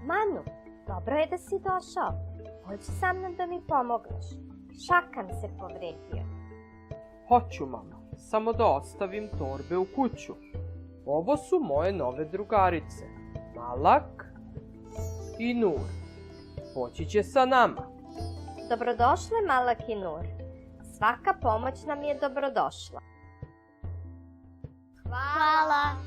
Manu, dobro je da si došao. Hoći sa mnom da mi pomogneš. Šakan se povredio. Hoću, mama, samo da ostavim torbe u kuću. Ovo su moje nove drugarice, Malak i Nur. Poći će sa nama. Dobrodošle, Malak i Nur. Svaka pomoć nam je dobrodošla. Hvala.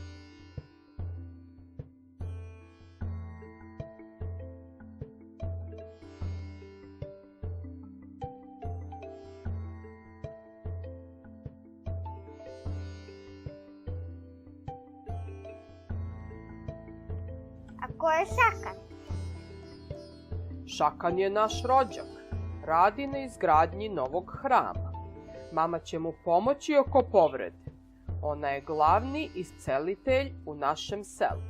A ko je Šakan? Šakan je naš rođak. Radi na izgradnji novog hrama. Mama će mu pomoći oko povrede. Ona je glavni iscelitelj u našem selu.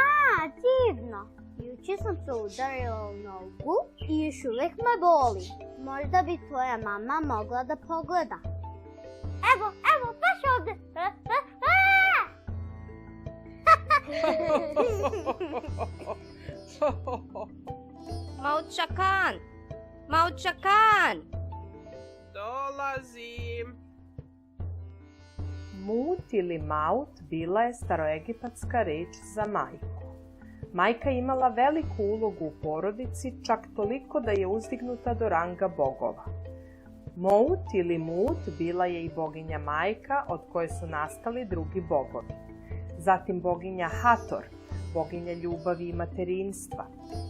A, divno. Juče sam se udarila u nogu i još uvijek me boli. Možda bi tvoja mama mogla da pogleda. Evo, baš ovde. Maučakan! Maučakan! Dolazim! Mut ili Maut bila je staroegipatska reč za majku. Majka je imala veliku ulogu u porodici, čak toliko da je uzdignuta do ranga bogova. Mout ili Mut bila je i boginja majka od koje su nastali drugi bogovi. Zatim boginja Hator, boginja ljubavi i materinstva,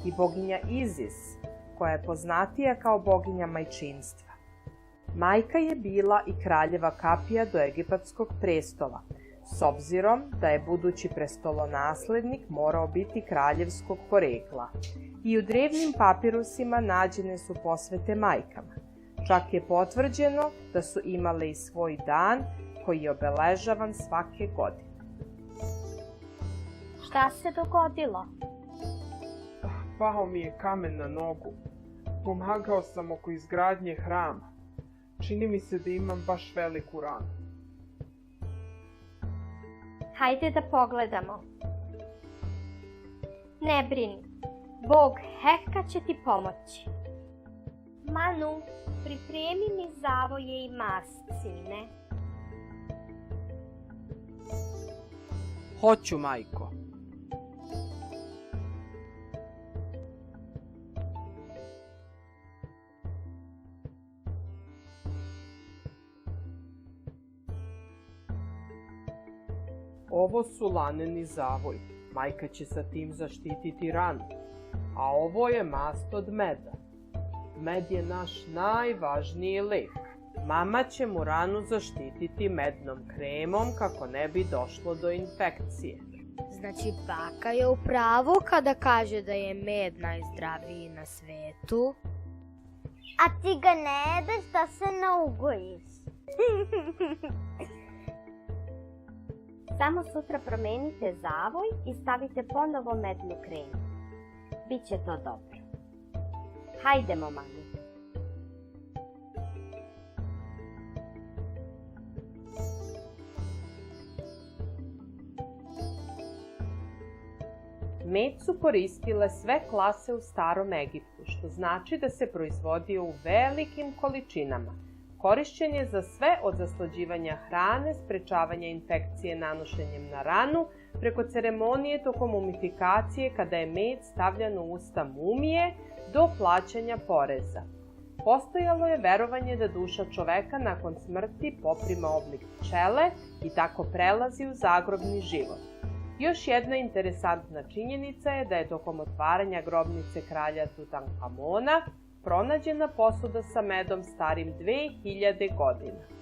i boginja Izis, koja je poznatija kao boginja majčinstva. Majka je bila i kraljeva kapija do egipatskog prestola, s obzirom da je budući prestolonaslednik morao biti kraljevskog porekla. I u drevnim papirusima nađene su posvete majkama. Čak je potvrđeno da su imale i svoj dan koji je obeležavan svake godine. Šta se dogodilo? Pao mi je kamen na nogu. Pomagao sam oko izgradnje hrama. Čini mi se da imam baš veliku ranu. Hajde da pogledamo. Ne brini, Bog Heka će ti pomoći. Manu, pripremi mi zavoje i mast, sine. Hoću, majko. Ovo su laneni zavoj. Majka će sa tim zaštititi ranu. A ovo je mast od meda. Med je naš najvažniji lek. Mama će mu ranu zaštititi mednom kremom kako ne bi došlo do infekcije. Znači, baka je u pravu kada kaže da je med najzdraviji na svetu. A ti ga ne jedeš da se ne ugojiš. Samo sutra promenite zavoj i stavite ponovo mednu kremu. Biće to dobro. Hajdemo, Manu. Med su koristile sve klase u starom Egiptu, što znači da se proizvodio u velikim količinama. Korišćen je za sve od zaslađivanja hrane, sprečavanja infekcije nanošenjem na ranu, preko ceremonije tokom mumifikacije kada je med stavljan u usta mumije, do plaćanja poreza. Postojalo je verovanje da duša čoveka nakon smrti poprima oblik pčele i tako prelazi u zagrobni život. Još jedna interesantna činjenica je da je tokom otvaranja grobnice kralja Tutankamona pronađena posuda sa medom starim 2000 godina.